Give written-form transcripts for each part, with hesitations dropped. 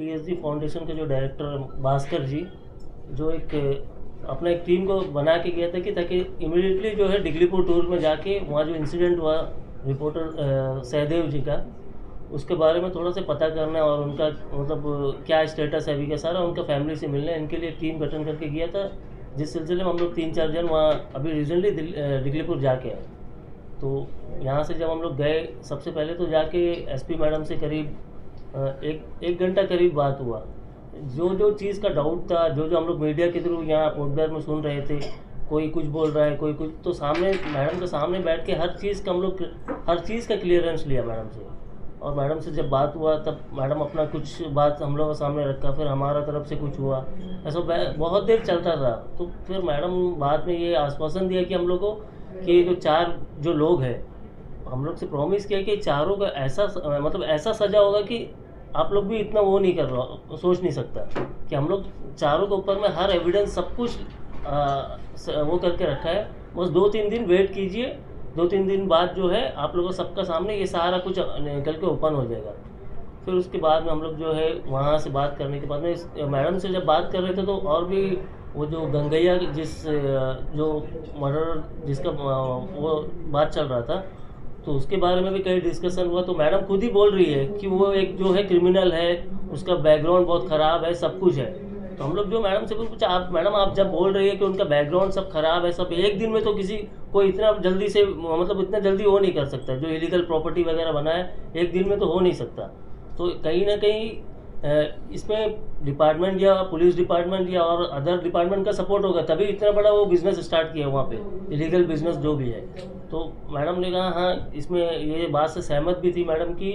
TSG foundation के जो director Bhaskar जी, जो एक अपना एक टीम को बना के गया था कि ताकि इमीडिएटली जो है डिगलीपुर टूर में जाके वहाँ जो इंसिडेंट हुआ रिपोर्टर सहदेव जी का, उसके बारे में थोड़ा सा पता करना और उनका मतलब क्या स्टेटस है अभी का सारा, उनका फैमिली से मिलना, इनके लिए टीम गठन करके गया था, जिस सिलसिले में हम लोग 3-4 जन वहाँ अभी रिसेंटली डिगलीपुर जाके आए। तो यहाँ से जब हम लोग गए, सबसे पहले तो जाके एसपी मैडम से करीब एक घंटा करीब बात हुआ। जो जो चीज़ का डाउट था, जो जो हम लोग मीडिया के थ्रू यहाँ पोर्टब्लेयर में सुन रहे थे, कोई कुछ बोल रहा है, कोई कुछ, तो सामने मैडम के सामने बैठ के हर चीज़ का हम लोग हर चीज़ का क्लियरेंस लिया मैडम से। और मैडम से जब बात हुआ तब मैडम अपना कुछ बात हम लोगों के सामने रखा, फिर हमारा तरफ से कुछ हुआ, ऐसा बहुत देर चलता रहा। तो फिर मैडम बाद में ये आश्वासन दिया कि हम लोग को कि जो 4 जो लोग हैं, हम लोग से प्रॉमिस किया कि चारों का ऐसा मतलब ऐसा सज़ा होगा कि आप लोग भी इतना वो नहीं कर रहा, सोच नहीं सकता कि हम लोग चारों के ऊपर में हर एविडेंस सब कुछ वो करके रखा है। बस 2-3 दिन वेट कीजिए, 2-3 दिन बाद जो है आप लोगों सबका सामने ये सारा कुछ निकल के ओपन हो जाएगा। फिर उसके बाद में हम लोग जो है वहाँ से बात करने के बाद में मैडम से जब बात कर रहे थे तो और भी वो जो गंगैया जो मर्डर जिसका वो बात चल रहा था, तो उसके बारे में भी कई डिस्कशन हुआ। तो मैडम खुद ही बोल रही है कि वो एक जो है क्रिमिनल है, उसका बैकग्राउंड बहुत ख़राब है, सब कुछ है। तो हम लोग जो मैडम से पूछा, आप मैडम आप जब बोल रही है कि उनका बैकग्राउंड सब खराब है, सब एक दिन में तो किसी कोई इतना जल्दी से मतलब इतना जल्दी हो नहीं कर सकता, जो इलीगल प्रॉपर्टी वगैरह बना है एक दिन में तो हो नहीं सकता। तो कहीं ना कहीं इसमें डिपार्टमेंट या पुलिस डिपार्टमेंट या और अदर डिपार्टमेंट का सपोर्ट होगा, तभी इतना बड़ा वो बिज़नेस स्टार्ट किया वहाँ पे, इलीगल बिजनेस जो भी है। तो मैडम ने कहा हाँ, इसमें ये बात से सहमत भी थी मैडम की,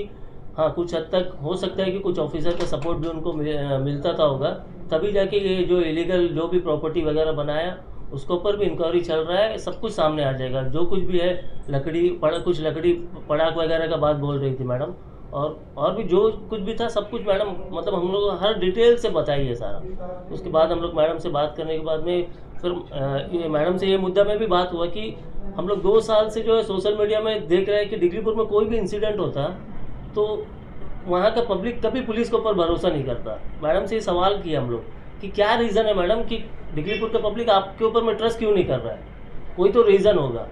हाँ कुछ हद तक हो सकता है कि कुछ ऑफिसर का सपोर्ट भी उनको मिलता था होगा, तभी जाके ये जो इलीगल जो भी प्रॉपर्टी वगैरह बनाया उसके ऊपर भी इंक्वायरी चल रहा है, सब कुछ सामने आ जाएगा। जो कुछ भी है कुछ लकड़ी पड़ाक वगैरह का बात बोल रही थी मैडम, और भी जो कुछ भी था सब कुछ मैडम मतलब हम लोग हर डिटेल से बताई है सारा। उसके बाद हम लोग मैडम से बात करने के बाद में फिर ये मैडम से ये मुद्दा में भी बात हुआ कि हम लोग 2 साल से जो है सोशल मीडिया में देख रहे हैं कि डिगलीपुर में कोई भी इंसिडेंट होता तो वहाँ का पब्लिक कभी पुलिस के ऊपर भरोसा नहीं करता। मैडम से ये सवाल किया हम लोग कि क्या रीज़न है मैडम कि डिगलीपुर का पब्लिक आपके ऊपर में ट्रस्ट क्यों नहीं कर रहा है, कोई तो रीज़न होगा।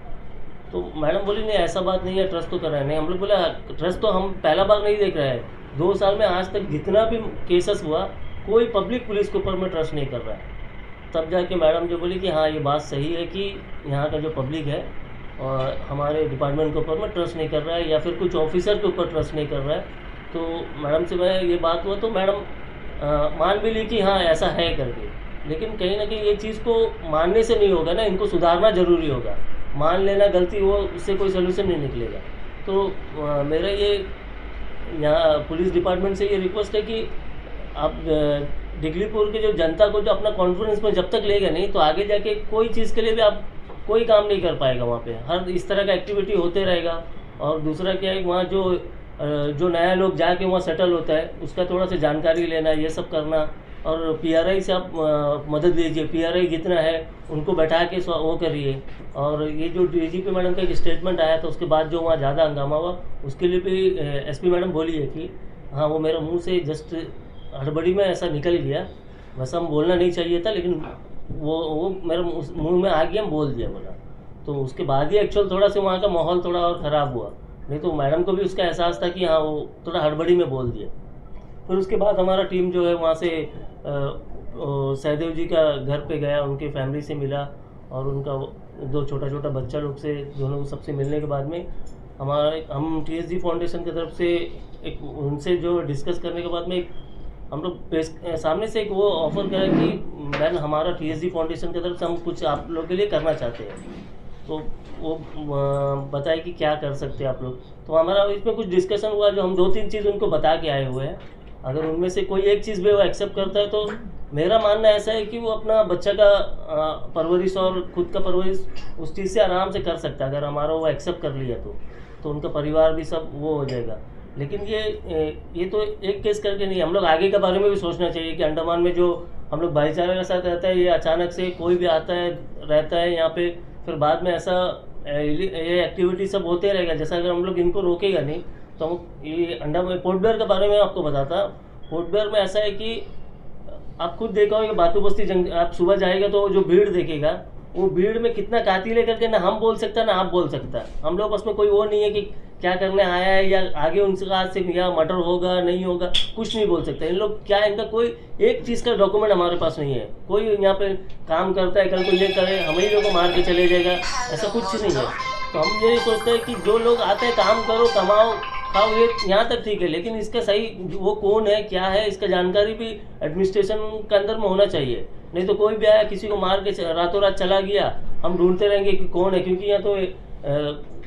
तो मैडम बोली नहीं ऐसा बात नहीं है, ट्रस्ट तो कर रहे हैं। नहीं, हम लोग बोले ट्रस्ट तो हम पहला बार नहीं देख रहे हैं, 2 साल में आज तक जितना भी केसेस हुआ कोई पब्लिक पुलिस के ऊपर में ट्रस्ट नहीं कर रहा है। तब जाके मैडम जो बोली कि हाँ ये बात सही है कि यहाँ का जो पब्लिक है और हमारे डिपार्टमेंट के ऊपर में ट्रस्ट नहीं कर रहा है या फिर कुछ ऑफिसर के ऊपर ट्रस्ट नहीं कर रहा है। तो मैडम से मैं ये बात हुआ तो मैडम मान भी ली कि हाँ ऐसा है करके, लेकिन कहीं ना कहीं ये चीज़ को मानने से नहीं होगा ना, इनको सुधारना ज़रूरी होगा। मान लेना गलती हो, उससे कोई सोल्यूशन नहीं निकलेगा। तो मेरा ये यहाँ पुलिस डिपार्टमेंट से ये रिक्वेस्ट है कि आप डिगलीपुर के जो जनता को जो अपना कॉन्फिडेंस में जब तक लेगा नहीं तो आगे जाके कोई चीज़ के लिए भी आप कोई काम नहीं कर पाएगा वहाँ पे। हर इस तरह का एक्टिविटी होते रहेगा। और दूसरा क्या है, वहाँ जो नया लोग जाके वहाँ सेटल होता है उसका थोड़ा सा जानकारी लेना, ये सब करना। और पीआरआई से आप मदद लीजिए, पीआरआई जितना है उनको बैठा के वो करिए। और ये जो डीजीपी मैडम का एक स्टेटमेंट आया था उसके बाद जो वहाँ ज़्यादा हंगामा हुआ, उसके लिए भी एसपी मैडम बोली है कि हाँ वो मेरे मुंह से जस्ट हड़बड़ी में ऐसा निकल गया, वैसा हम बोलना नहीं चाहिए था, लेकिन वो मेरे मुंह में आ गया, हम बोल दिया बोला। तो उसके बाद ही एक्चुअल थोड़ा सा वहाँ का माहौल थोड़ा और ख़राब हुआ, नहीं तो मैडम को भी उसका एहसास था कि हाँ वो थोड़ा हड़बड़ी में बोल दिया। फिर उसके बाद हमारा टीम जो है वहाँ से सहदेव जी का घर पे गया, उनके फैमिली से मिला और उनका 2 छोटा बच्चा लोग से दोनों सबसे मिलने के बाद में हम टीएसजी फाउंडेशन की तरफ से एक उनसे जो डिस्कस करने के बाद में हम लोग सामने से एक वो ऑफ़र करा कि मैम हमारा टीएसजी फाउंडेशन की तरफ से हम कुछ आप लोग के लिए करना चाहते हैं। तो वो बताए कि क्या कर सकते हैं आप लोग। तो हमारा इसमें कुछ डिस्कशन हुआ, जो हम 2-3 चीज़ उनको बता के आए हुए हैं। अगर उनमें से कोई एक चीज़ भी वो एक्सेप्ट करता है तो मेरा मानना ऐसा है कि वो अपना बच्चा का परवरिश और खुद का परवरिश उस चीज़ से आराम से कर सकता है। अगर हमारा वो एक्सेप्ट कर लिया तो उनका परिवार भी सब वो हो जाएगा। लेकिन ये तो एक केस करके नहीं, हम लोग आगे के बारे में भी सोचना चाहिए कि अंडमान में जो हम लोग भाईचारे के साथ रहता है, ये अचानक से कोई भी आता है रहता है यहाँ पे, फिर बाद में ऐसा ये एक्टिविटी सब होते रहेगा। जैसा अगर हम लोग इनको रोकेगा नहीं तो ये पोर्टब्लेयर के बारे में आपको बताता, कोटबिहार में ऐसा है कि आप खुद देखा होगा कि बातू बस्ती जंग आप सुबह जाएगा तो जो भीड़ देखेगा, वो भीड़ में कितना काती लेकर के ना हम बोल सकता ना आप बोल सकता। हम लोग बस में कोई वो नहीं है कि क्या करने आया है या आगे उनसे आज से या मर्डर होगा नहीं होगा, कुछ नहीं बोल सकते। इन लोग क्या है, इनका कोई एक चीज़ का डॉक्यूमेंट हमारे पास नहीं है। कोई यहाँ पे काम करता है, कल को ये करे हम ही लोग को मार के चले जाएगा, ऐसा कुछ नहीं है। तो हम यही सोचते हैं कि जो लोग आते हैं काम करो कमाओ खाओ, ये यहाँ तक ठीक है, लेकिन इसका सही वो कौन है क्या है इसका जानकारी भी एडमिनिस्ट्रेशन के अंदर में होना चाहिए। नहीं तो कोई भी आया किसी को मार के रातों रात चला गया, हम ढूंढते रहेंगे कि कौन है। क्योंकि यहाँ तो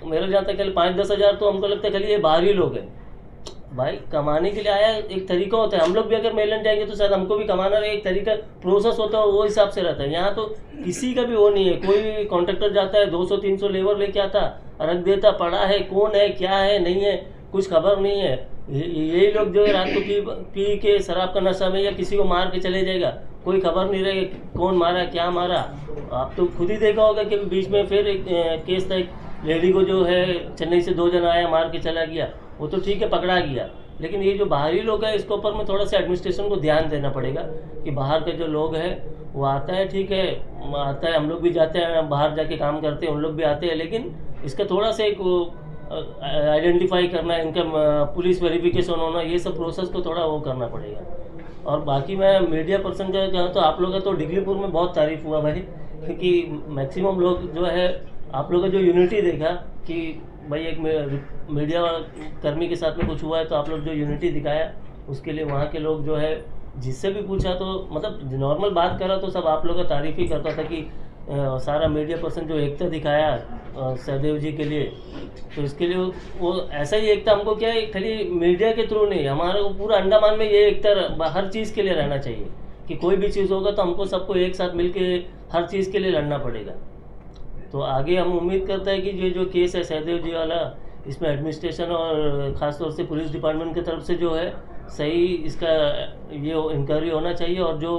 मेरा जहाँ तक 5-10 हज़ार तो हमको लगता है खाली ये बाहरी लोग हैं। भाई कमाने के लिए आया एक तरीका होता है। हम लोग भी अगर मेलन जाएंगे तो शायद हमको भी कमाना रहे, एक तरीका प्रोसेस होता है, वो हिसाब से रहता है। यहाँ तो किसी का भी वो नहीं है। कोई कॉन्ट्रैक्टर जाता है 200-300 लेबर लेके आता, रख देता, पड़ा है, कौन है क्या है नहीं है कुछ खबर नहीं है। यही लोग जो है रात को पी के शराब का नशा में या किसी को मार के चले जाएगा, कोई खबर नहीं रहेगी कौन मारा क्या मारा। आप तो खुद ही देखा होगा कि बीच में फिर एक केस था, एक लेडी को जो है चेन्नई से 2 जन आया मार के चला गया, वो तो ठीक है पकड़ा गया। लेकिन ये जो बाहरी लोग हैं इसके ऊपर में थोड़ा सा एडमिनिस्ट्रेशन को ध्यान देना पड़ेगा कि बाहर के जो लोग हैं वो आता है ठीक है, आता है, हम लोग भी जाते हैं बाहर जाके काम करते हैं, उन लोग भी आते हैं, लेकिन इसका थोड़ा सा एक आइडेंटिफाई करना, इनका पुलिस वेरिफिकेशन होना, ये सब प्रोसेस को थोड़ा वो करना पड़ेगा। और बाकी मैं मीडिया पर्सन का कहा तो आप लोगों का तो डिगलीपुर में बहुत तारीफ हुआ भाई, क्योंकि मैक्सिमम लोग जो है आप लोगों का जो यूनिटी देखा कि भाई एक मीडिया कर्मी के साथ में कुछ हुआ है तो आप लोग जो यूनिटी दिखाया उसके लिए वहाँ के लोग जो है जिससे भी पूछा तो मतलब नॉर्मल बात करा तो सब आप लोग का तारीफ ही करता था कि सारा मीडिया पर्सन जो एकता दिखाया सहदेव जी के लिए, तो इसके लिए वो ऐसा ही एकता हमको क्या है खाली मीडिया के थ्रू नहीं, हमारे पूरा अंडमान में ये एकता हर चीज़ के लिए रहना चाहिए कि कोई भी चीज़ होगा तो हमको सबको एक साथ मिल के हर चीज़ के लिए लड़ना पड़ेगा। तो आगे हम उम्मीद करते हैं कि ये जो केस है सहदेव जी वाला, इसमें एडमिनिस्ट्रेशन और ख़ासतौर से पुलिस डिपार्टमेंट की तरफ से जो है सही इसका ये इंक्वायरी होना चाहिए और जो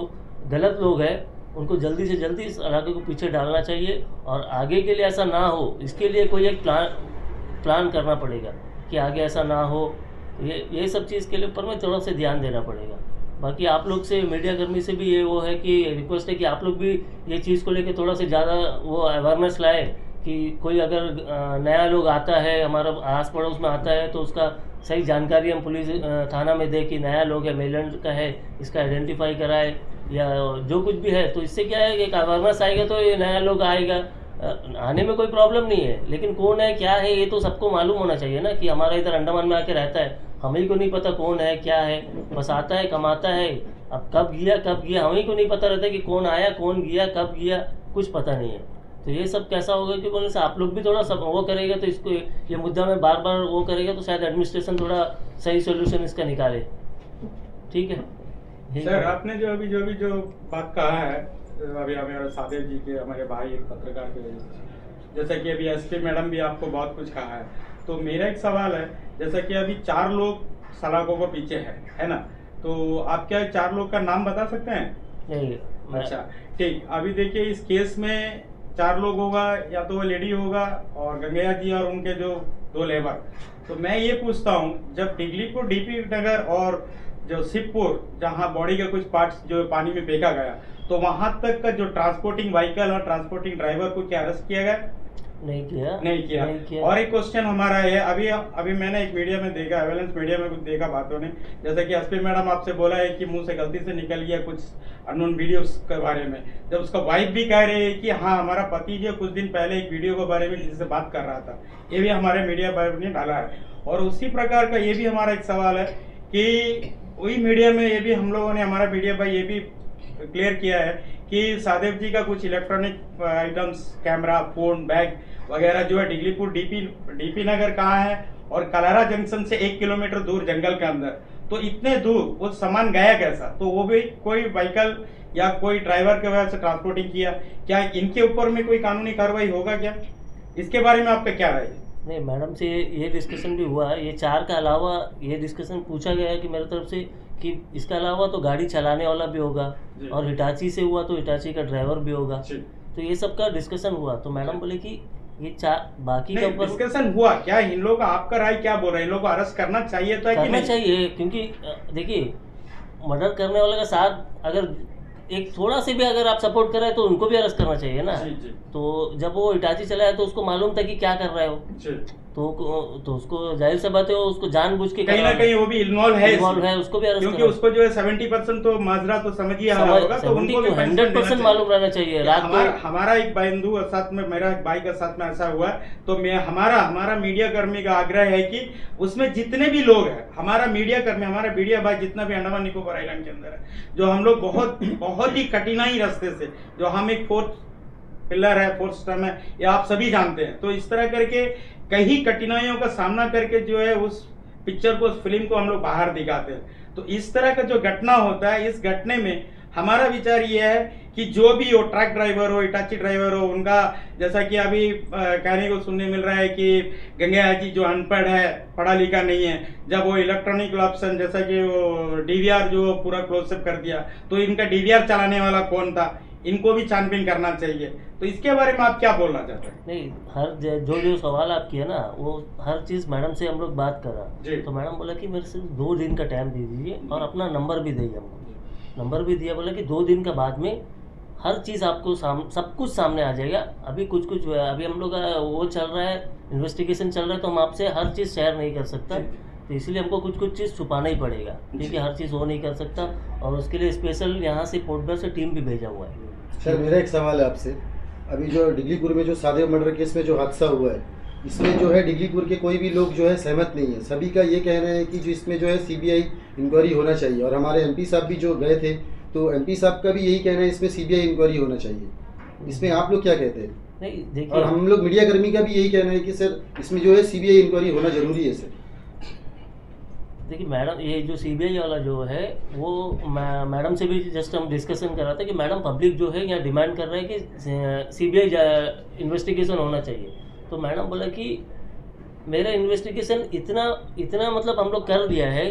गलत लोग हैं उनको जल्दी से जल्दी इस इलाके को पीछे डालना चाहिए और आगे के लिए ऐसा ना हो इसके लिए कोई एक प्लान करना पड़ेगा कि आगे ऐसा ना हो। ये सब चीज़ के लिए ऊपर में थोड़ा सा ध्यान देना पड़ेगा। बाकी आप लोग से मीडिया कर्मी से भी ये वो है कि रिक्वेस्ट है कि आप लोग भी ये चीज़ को लेकर थोड़ा सा ज़्यादा वो अवेयरनेस लाए कि कोई अगर नया लोग आता है हमारा आस पड़ोस में आता है तो उसका सही जानकारी हम पुलिस थाना में दें कि नया लोग है, मेलैंड का है, इसका आइडेंटिफाई कराए या जो कुछ भी है। तो इससे क्या है कि एक अवेयरनेस आएगा तो ये नया लोग आएगा, आने में कोई प्रॉब्लम नहीं है, लेकिन कौन है क्या है ये तो सबको मालूम होना चाहिए ना कि हमारा इधर अंडमान में आके रहता है, हम ही को नहीं पता कौन है क्या है, बस आता है कमाता है, अब कब गया हम ही को नहीं पता रहता कि कौन आया कौन गया कब गया, कुछ पता नहीं है। तो ये सब कैसा होगा कि बोलने से आप लोग भी थोड़ा सब वो करेगा तो इसको ये मुद्दा में बार बार वो करेगा तो शायद एडमिनिस्ट्रेशन थोड़ा सही सोल्यूशन इसका निकाले। ठीक है सर, आपने जो अभी जो बात कहा है अभी हमारे सहदेव जी के हमारे भाई एक पत्रकार के, जैसा कि अभी एसपी मैडम भी आपको बहुत कुछ कहा है, तो मेरा एक सवाल है जैसा कि अभी 4 लोग सलाखों को पीछे है ना, तो आप क्या 4 लोग का नाम बता सकते हैं? नहीं। अच्छा ठीक, अभी देखिए इस केस में 4 लोग होगा, या तो वो लेडी होगा और गंगैया जी और उनके जो 2 लेबर। तो मैं ये पूछता हूँ जब डिगलीपुर डीपी नगर और जो शिवपुर जहाँ बॉडी के कुछ पार्ट्स जो पानी में फेंका गया, तो वहां तक का जो ट्रांसपोर्टिंग व्हीकल और ट्रांसपोर्टिंग ड्राइवर को क्या अरेस्ट किया गया? नहीं किया। और एक क्वेश्चन हमारा है, अभी मैंने एक मीडिया में देखा, एवेलेंस मीडिया में कुछ देखा बातों ने, जैसा कि एसपी मैडम आपसे बोला है कि मुंह से गलती से निकल गया कुछ अननोन वीडियोस के बारे में, जब उसका वाइफ भी कह रही है कि हाँ हमारा पति जो कुछ दिन पहले एक वीडियो के बारे में किसी से बात कर रहा था, ये भी हमारे मीडिया ने डाला है। और उसी प्रकार का ये भी हमारा एक सवाल है कि वही मीडिया में ये भी हम लोगों ने, हमारा मीडिया भाई ये भी क्लियर किया है कि सहदेव जी का कुछ electronic items, camera, phone, bag वगैरह जो है डिगलीपुर डीपी नगर कहाँ है और कलारा जंक्शन से 1 किलोमीटर दूर जंगल के अंदर, तो इतने दूर वो सामान गया कैसा? तो वो भी कोई व्हीकल या कोई ड्राइवर के वजह से ट्रांसपोर्टिंग किया, क्या इनके ऊपर में कोई कानूनी कार्रवाई होगा क्या? इसके बारे में आपका क्या राय है? नहीं, मैडम से ये डिस्कशन भी हुआ है, ये 4 का अलावा ये डिस्कशन पूछा गया है कि मेरी तरफ से कि इसके अलावा तो गाड़ी चलाने वाला भी होगा और हिटाची से हुआ तो हिटाची का ड्राइवर भी होगा, तो ये सब का डिस्कशन हुआ। तो मैडम बोले कि ये 4 बाकी का ऊपर डिस्कशन हुआ क्या, इन लोगों का आपका राय क्या बोल रहा है, इन लोगों को अरेस्ट करना चाहिए तो करना चाहिए, क्योंकि देखिए मर्डर करने वाले का साथ अगर एक थोड़ा से भी अगर आप सपोर्ट कर रहे हैं तो उनको भी अरेस्ट करना चाहिए ना। जी जी तो जब वो इटाची चलाया तो उसको मालूम था कि क्या कर रहा है वो, जी। तो उसको जाहिर सी बात है वो उसको जानबूझ के कहीं ना कहीं वो भी इन्वॉल्व है इन्वॉल्व इसमें। है, उसको भी अरेस्ट क्योंकि उसको जो है 70% तो माजरा तो समझ ही आ रहा होगा, तो उनको भी punishment देना 100% चाहिए। मालूम रहना चाहिए। रात हमारा एक बंधु और साथ में मेरा एक भाई का साथ में ऐसा हुआ, तो मैं हमारा मीडिया कर्मी का आग्रह है कि उसमें जितने भी लोग हैं, हमारा मीडिया कर्मी, हमारा मीडिया भाई जितना भी अंडमान निकोबार आइलैंड के अंदर है, जो हम लोग बहुत ही कठिनाई रास्ते से, जो हम एक फोर्थ पिलर है, फोर्थ स्टम है, ये आप सभी जानते हैं, तो इस तरह करके कई कठिनाइयों का सामना करके जो है उस पिक्चर को, उस फिल्म को हम लोग बाहर दिखाते हैं। तो इस तरह का जो घटना होता है, इस घटने में हमारा विचार ये है कि जो भी हो, ट्रक ड्राइवर हो, इटाची ड्राइवर हो, उनका जैसा कि अभी कहने को सुनने मिल रहा है कि गंगैया जी जो अनपढ़ है, पढ़ा लिखा नहीं है, जब वो इलेक्ट्रॉनिक ऑप्शन जैसा कि वो डीवीआर जो पूरा क्लोजअप कर दिया, तो इनका डीवीआर चलाने वाला कौन था, इनको भी छानबीन करना चाहिए। तो इसके बारे में आप क्या बोलना चाहते हैं? नहीं, हर जो सवाल आप किए ना, वो हर चीज़ मैडम से हम लोग बात जी। करा, तो मैडम बोला कि मेरे से 2 दिन का टाइम दे दीजिए और अपना नंबर भी दिए हमको, नंबर भी दिया, बोला कि 2 दिन का बाद में हर चीज़ आपको सब कुछ सामने आ जाएगा। अभी कुछ अभी हम लोग का वो चल रहा है, इन्वेस्टिगेशन चल रहा है, तो हम आपसे हर चीज़ शेयर नहीं कर सकता, तो इसलिए हमको कुछ चीज़ छुपाना ही पड़ेगा, क्योंकि हर चीज़ वो नहीं कर सकता, और उसके लिए स्पेशल यहाँ से पोर्टब्लेयर से टीम भी भेजा हुआ है। सर मेरा एक सवाल है आपसे, अभी जो डिगलीपुर में जो सादे मर्डर केस में जो हादसा हुआ है, इसमें जो है डिगलीपुर के कोई भी लोग जो है सहमत नहीं है। सभी का ये कहना है कि जो इसमें जो है सीबीआई इंक्वायरी होना चाहिए, और हमारे एमपी साहब भी जो गए थे, तो एमपी साहब का भी यही कहना है इसमें सीबीआई इंक्वायरी होना चाहिए। इसमें आप लोग क्या कहते हैं? नहीं देखिए, और हम लोग मीडिया कर्मी का भी यही कहना है कि सर इसमें जो है सीबीआई इंक्वायरी होना जरूरी है। सर देखिए मैडम, ये जो सीबीआई वाला जो है वो मैडम से भी जस्ट हम डिस्कशन कर रहा था कि मैडम पब्लिक जो है यहाँ डिमांड कर रहा है कि सीबीआई इन्वेस्टिगेशन होना चाहिए। तो मैडम बोला कि मेरा इन्वेस्टिगेशन इतना मतलब हम लोग कर दिया है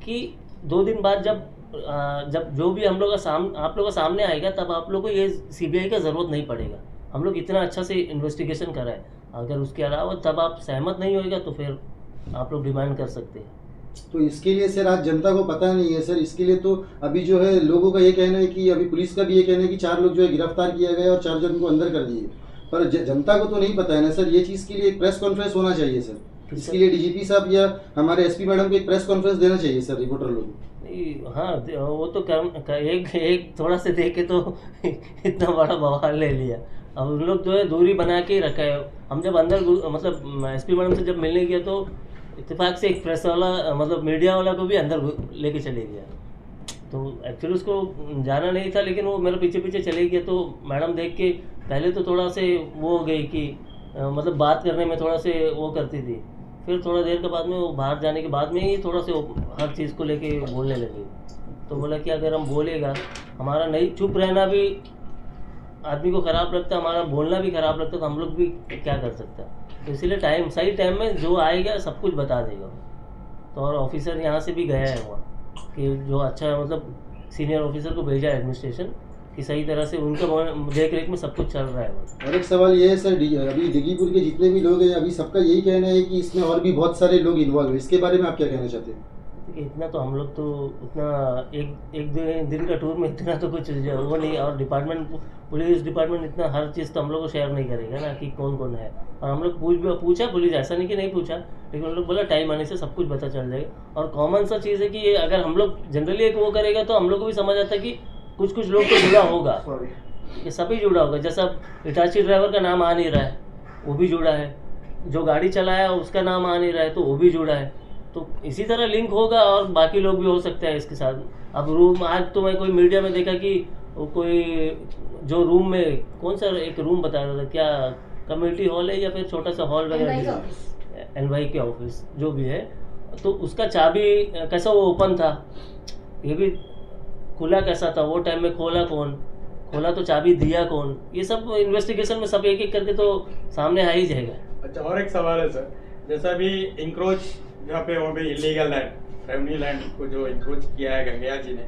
कि 2 दिन बाद जब जो भी हम लोग आप लोग का सामने आएगा, तब आप लोग को ये सीबीआई का ज़रूरत नहीं पड़ेगा। हम लोग इतना अच्छा से इन्वेस्टिगेशन कराएं, अगर उसके अलावा तब आप सहमत नहीं होएगा तो फिर आप लोग डिमांड कर सकते हैं। तो इसके लिए सर आज जनता को पता नहीं है सर, इसके लिए तो अभी जो है लोगों का ये कहना है कि अभी पुलिस का भी ये कहना है कि 4 लोग जो है गिरफ्तार किया गया और 4 जन को अंदर कर दिए, पर जनता को तो नहीं पता है ना सर। ये चीज़ के लिए एक प्रेस कॉन्फ्रेंस होना चाहिए सर, इसके लिए डीजीपी साहब या हमारे एसपी मैडम को एक प्रेस कॉन्फ्रेंस देना चाहिए सर, रिपोर्टर लोग। हाँ, वो तो एक थोड़ा से देखे तो इतना बड़ा बवाल ले लिया। अब उन लोग जो है दूरी बना के रखा है। हम जब अंदर मतलब एसपी मैडम से जब मिलने गया तो इत्तेफाक से एक प्रेस वाला मतलब मीडिया वाला को भी अंदर लेके चले गया। तो एक्चुअली उसको जाना नहीं था, लेकिन वो मेरे पीछे पीछे चले गया। तो मैडम देख के पहले तो थोड़ा से वो हो गई कि मतलब बात करने में थोड़ा से वो करती थी, फिर थोड़ा देर के बाद में वो बाहर जाने के बाद में ही थोड़ा से हर चीज़ को लेके बोलने लगी। तो बोला कि अगर हम बोलेगा, हमारा नहीं चुप रहना भी आदमी को ख़राब लगता, हमारा बोलना भी ख़राब लगता, तो हम लोग भी क्या कर सकते हैं। तो इसीलिए सही टाइम में जो आएगा सब कुछ बता देगा। तो और ऑफिसर यहाँ से भी गया है वहाँ कि जो अच्छा मतलब सीनियर ऑफिसर को भेजा है एडमिनिस्ट्रेशन कि सही तरह से उनका देख रेख में सब कुछ चल रहा है वहाँ। और एक सवाल ये है सर, अभी डिगलीपुर के जितने भी लोग हैं अभी सबका यही कहना है कि इसमें और भी बहुत सारे लोग इन्वॉल्व हैं, इसके बारे में आप क्या कहना चाहते हैं? इतना तो हम लोग तो उतना एक दिन का टूर में इतना तो कुछ वो नहीं, और पुलिस डिपार्टमेंट इतना हर चीज़ तो हम लोग को शेयर नहीं करेगा ना कि कौन कौन है। और हम लोग पूछा पुलिस, ऐसा नहीं कि नहीं पूछा, लेकिन उन लोग बोला टाइम आने से सब कुछ पता चल जाएगा। और कॉमन सा चीज़ है कि ये अगर हम लोग जनरली एक वो करेगा तो हम लोग को भी समझ आता है कि कुछ लोग तो जुड़ा होगा, ये सभी जुड़ा होगा। जैसा इटाची ड्राइवर का नाम आ नहीं रहा है, वो भी जुड़ा है, जो गाड़ी चलाया उसका नाम आ नहीं रहा है तो वो भी जुड़ा है। तो इसी तरह लिंक होगा और बाकी लोग भी हो सकते हैं इसके साथ। अब रूम, आज तो मैं कोई मीडिया में देखा कि कोई जो रूम में कौन सा एक रूम बता रहा था, क्या कम्युनिटी हॉल है या फिर छोटा सा हॉल वगैरह, एनवाई के ऑफिस जो भी है, तो उसका चाबी कैसा वो ओपन था, ये भी खुला कैसा था, वो टाइम में खोला तो चाबी दिया कौन, ये सब इन्वेस्टिगेशन में सब एक करके तो सामने आ ही जाएगा। अच्छा, और एक सवाल है सर, जैसा भी इंक्रोच जहाँ पे वो भी इलीगल लैंड, रेवेन्यू लैंड को जो इंक्रोच किया है गंगैया जी ने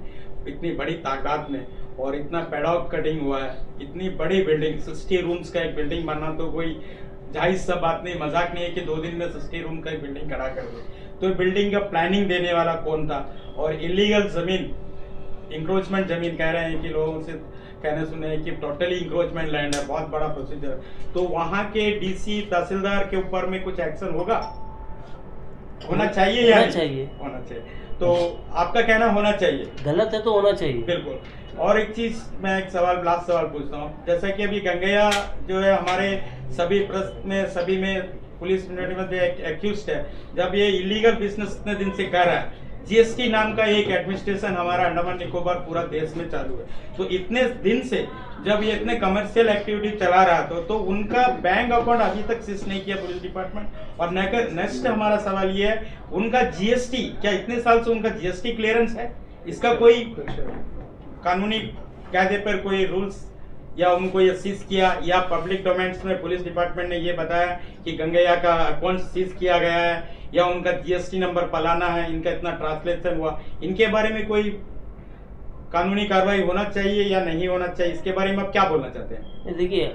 इतनी बड़ी तादाद में, और इतना पैडॉक कटिंग हुआ है, इतनी बड़ी बिल्डिंग 60 रूम्स का एक बिल्डिंग बनना तो कोई जाहिर सा बात नहीं, मजाक नहीं है कि 2 दिन में 60 रूम का एक बिल्डिंग खड़ा कर दे। तो बिल्डिंग का प्लानिंग देने वाला कौन था, और इलीगल जमीन इंक्रोचमेंट जमीन कह रहे हैं कि लोगों से कहने सुने हैं कि टोटली इंक्रोचमेंट लैंड है, बहुत बड़ा प्रोसीजर, तो वहाँ के डीसी तहसीलदार के ऊपर में कुछ एक्शन होगा, होना चाहिए या होना नहीं? चाहिए। होना चाहिए। तो आपका कहना होना चाहिए, गलत है तो होना चाहिए। बिल्कुल। और एक चीज मैं एक सवाल, लास्ट सवाल पूछता हूँ, जैसा कि अभी गंगैया जो है हमारे सभी प्रश्न में, सभी में पुलिस में एक्यूज्ड है, जब ये इलीगल बिजनेस इतने दिन से कर रहा है, जीएसटी नाम का एक एडमिनिस्ट्रेशन हमारा अंडमान निकोबार पूरा देश में चालू है, तो इतने दिन से जब ये इतने कमर्शियल एक्टिविटी चला रहा था, तो उनका बैंक अकाउंट अभी तक सीज नहीं किया पुलिस डिपार्टमेंट। और नेक्स्ट हमारा सवाल ये है, उनका जीएसटी, क्या इतने साल से उनका जीएसटी क्लियरेंस है? इसका कोई कानूनी कायदे पर कोई रूल्स या उनको ये सीज किया, या पब्लिक डोमेन्स में पुलिस डिपार्टमेंट ने ये बताया कि गंगैया का अकाउंट सीज किया गया है, या उनका जीएसटी नंबर पलाना है, इनका इतना ट्रांसलेशन हुआ, इनके बारे में कोई कानूनी कार्रवाई होना चाहिए या नहीं होना चाहिए, इसके बारे में आप क्या बोलना चाहते हैं? देखिए,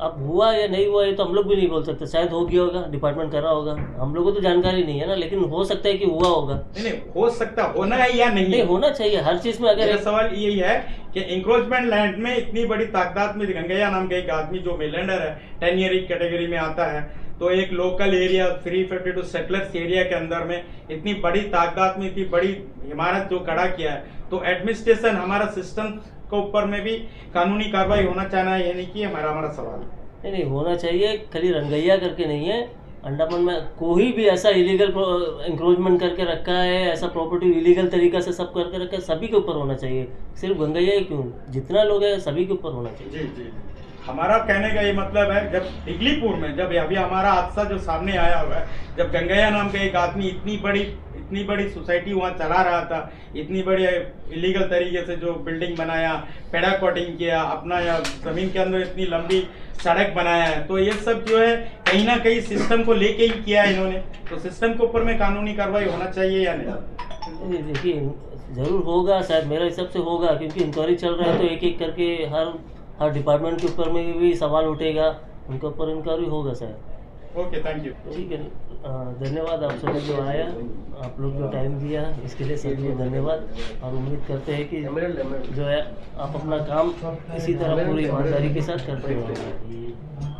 अब हुआ या नहीं हुआ ये तो हम लोग भी नहीं बोल सकते, शायद हो गया होगा, डिपार्टमेंट कर रहा होगा, हम लोगों को तो जानकारी नहीं है ना, लेकिन हो सकता है कि हुआ होगा। नहीं, हो सकता, होना है या नहीं होना चाहिए हर चीज में। अगर मेरा सवाल यही है कि इंक्रोचमेंट लैंड में इतनी बड़ी तादाद में गंगैया नाम का एक आदमी जो मिलेंडर है, 10 ईयर कैटेगरी में आता है, तो एक लोकल एरिया 352 सेटलर्स एरिया के अंदर में इतनी बड़ी तादाद में इतनी बड़ी इमारत जो खड़ा किया है, तो एडमिनिस्ट्रेशन हमारा सिस्टम के ऊपर में भी कानूनी कार्रवाई होना चाहिए, ये नहीं कि हमारा सवाल नहीं होना चाहिए। खाली रंगैया करके नहीं है, अंडमान में कोई भी ऐसा इलीगल इंक्रोचमेंट करके रखा है, ऐसा प्रॉपर्टी इलीगल तरीका से सब करके रखा है, सभी के ऊपर होना चाहिए, सिर्फ गंगैया ही क्यों, जितना लोग है सभी के ऊपर होना चाहिए। जी जी, हमारा कहने का ये मतलब है, जब डिगलीपुर में जब अभी हमारा हादसा जो सामने आया हुआ है, जब गंगैया नाम का एक आदमी इतनी बड़ी सोसाइटी वहाँ चला रहा था, इतनी बड़ी इलीगल तरीके से जो बिल्डिंग बनाया, पेड़ा कॉटिंग किया, अपना या जमीन के अंदर इतनी लंबी सड़क बनाया है, तो ये सब जो है कहीं ना कहीं सिस्टम को लेके ही किया है इन्होंने, तो सिस्टम के ऊपर में कानूनी कार्रवाई होना चाहिए या नहीं? देखिए, जरूर होगा, शायद मेरे हिसाब से होगा, क्योंकि इंक्वायरी चल रहा है, तो एक एक करके हर डिपार्टमेंट के ऊपर में भी सवाल उठेगा, उनके ऊपर इंक्वायरी होगा शायद। Okay, thank you. ठीक है, धन्यवाद आप सभी जो आया, आप लोग जो टाइम दिया इसके लिए सभी को धन्यवाद, और उम्मीद करते हैं कि जो है आप अपना काम इसी तरह पूरी ईमानदारी के साथ करते रहेंगे।